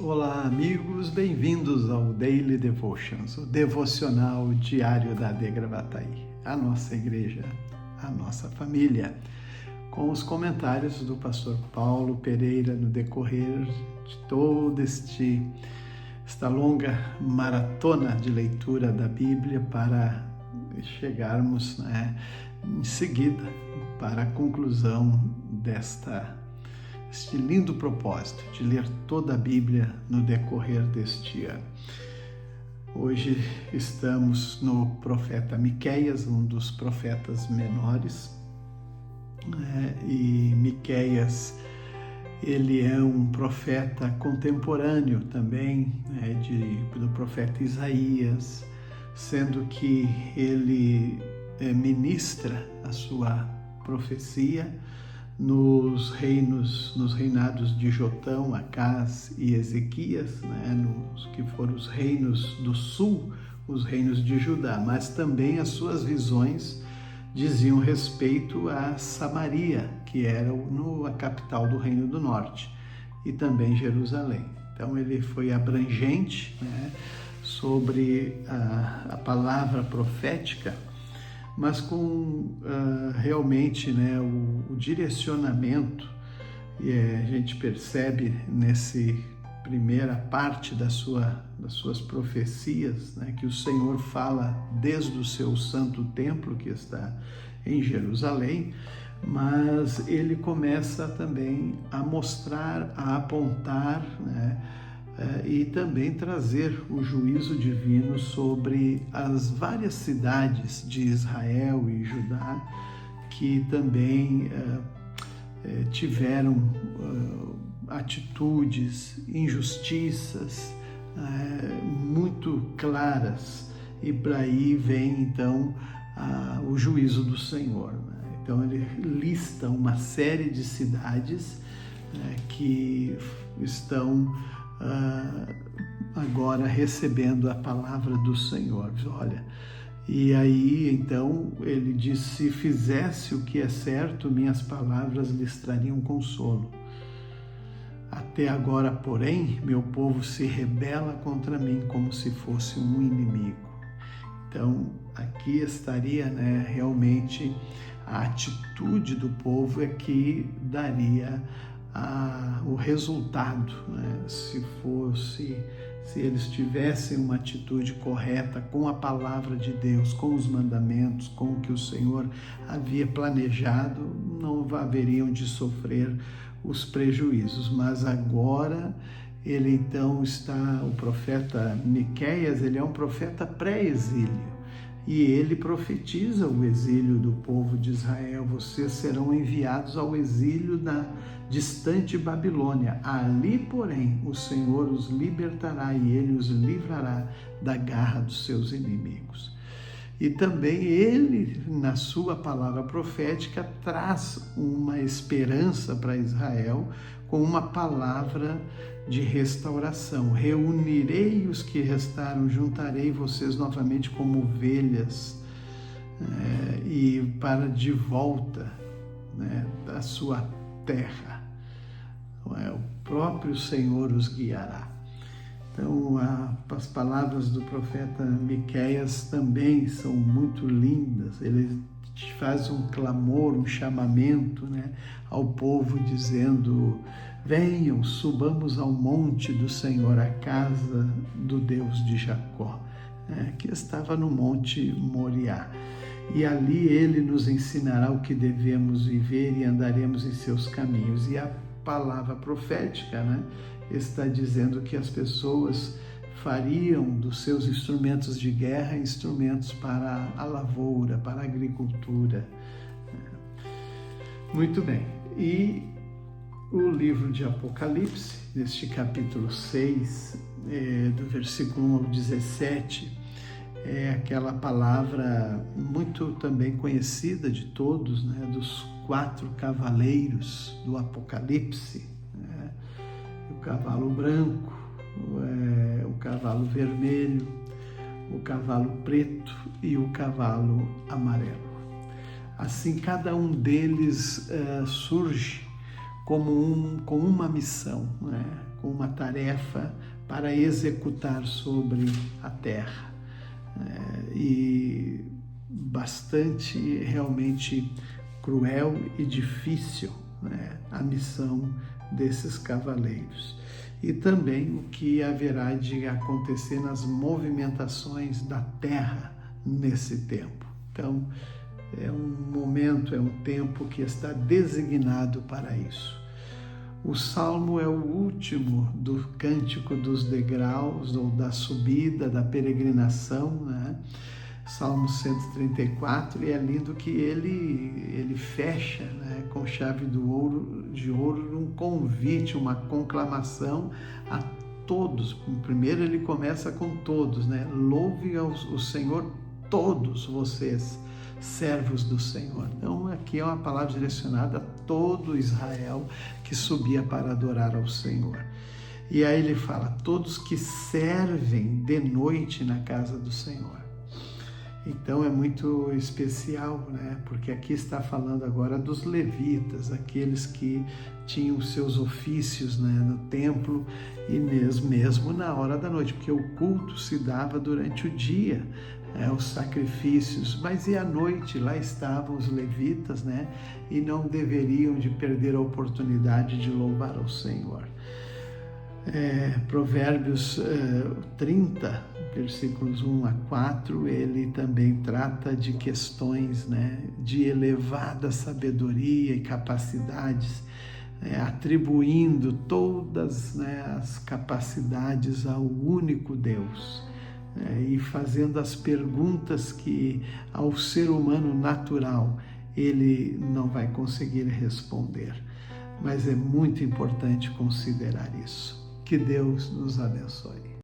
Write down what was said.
Olá amigos, bem-vindos ao Daily Devotions, o devocional diário da AD Gravataí, a nossa igreja, a nossa família, com os comentários do pastor Paulo Pereira no decorrer de toda esta longa maratona de leitura da Bíblia para chegarmos em seguida para a conclusão este lindo propósito de ler toda a Bíblia no decorrer deste ano. Hoje estamos no profeta Miqueias, um dos profetas menores, e Miqueias, ele é um profeta contemporâneo também do profeta Isaías, sendo que ele ministra a sua profecia nos reinados de Jotão, Acás e Ezequias, nos que foram os reinos do sul, os reinos de Judá, mas também as suas visões diziam respeito a Samaria, que era a capital do reino do norte, e também Jerusalém. Então ele foi abrangente sobre a palavra profética, mas com realmente o direcionamento, e a gente percebe nessa primeira parte das suas profecias, que o Senhor fala desde o seu santo templo, que está em Jerusalém, mas ele começa também a mostrar, a apontar, e também trazer o juízo divino sobre as várias cidades de Israel e Judá que também tiveram atitudes, injustiças muito claras, e para aí vem então o juízo do Senhor. Então ele lista uma série de cidades que estão agora recebendo a palavra do Senhor. Olha, e aí então ele diz: se fizesse o que é certo, minhas palavras lhes trariam consolo. Até agora, porém, meu povo se rebela contra mim como se fosse um inimigo. Então aqui estaria realmente a atitude do povo que daria o resultado, se eles tivessem uma atitude correta com a palavra de Deus, com os mandamentos, com o que o Senhor havia planejado, não haveriam de sofrer os prejuízos. Mas agora ele então o profeta Miqueias, ele é um profeta pré-exílio, e ele profetiza o exílio do povo de Israel. Vocês serão enviados ao exílio da distante Babilônia. Ali, porém, o Senhor os libertará e ele os livrará da garra dos seus inimigos. E também ele, na sua palavra profética, traz uma esperança para Israel com uma palavra de restauração. Reunirei os que restaram, juntarei vocês novamente como ovelhas e para de volta da sua terra. O próprio Senhor os guiará. Então, as palavras do profeta Miqueias também são muito lindas. Ele faz um clamor, um chamamento ao povo, dizendo: venham, subamos ao monte do Senhor, à casa do Deus de Jacó, que estava no monte Moriá. E ali ele nos ensinará o que devemos viver e andaremos em seus caminhos. E a palavra profética está dizendo que as pessoas fariam dos seus instrumentos de guerra instrumentos para a lavoura, para a agricultura. Muito bem. E o livro de Apocalipse, neste capítulo 6, do versículo 1 ao 17, é aquela palavra muito também conhecida de todos, dos 4 cavaleiros do Apocalipse, o cavalo branco, o cavalo vermelho, o cavalo preto e o cavalo amarelo. Assim, cada um deles surge com uma missão, com uma tarefa para executar sobre a terra. E bastante realmente cruel e difícil, né, a missão desses cavaleiros. E também o que haverá de acontecer nas movimentações da terra nesse tempo. Então, é um momento, é um tempo que está designado para isso. O Salmo é o último do Cântico dos Degraus, ou da subida, da peregrinação, né? Salmo 134, e é lindo que ele fecha, né, com chave de ouro, um convite, uma conclamação a todos. Primeiro ele começa com todos, né? Louve o Senhor todos vocês, servos do Senhor. Então aqui é uma palavra direcionada a todo Israel que subia para adorar ao Senhor. E aí ele fala, todos que servem de noite na casa do Senhor. Então é muito especial, né? Porque aqui está falando agora dos levitas, aqueles que tinham seus ofícios, né, no templo e mesmo na hora da noite, porque o culto se dava durante o dia, os sacrifícios, mas e à noite lá estavam os levitas, né? E não deveriam de perder a oportunidade de louvar ao Senhor. Provérbios 30, versículos 1 a 4, ele também trata de questões, né, de elevada sabedoria e capacidades, atribuindo todas, né, as capacidades ao único Deus, e fazendo as perguntas que ao ser humano natural ele não vai conseguir responder. Mas é muito importante considerar isso. Que Deus nos abençoe.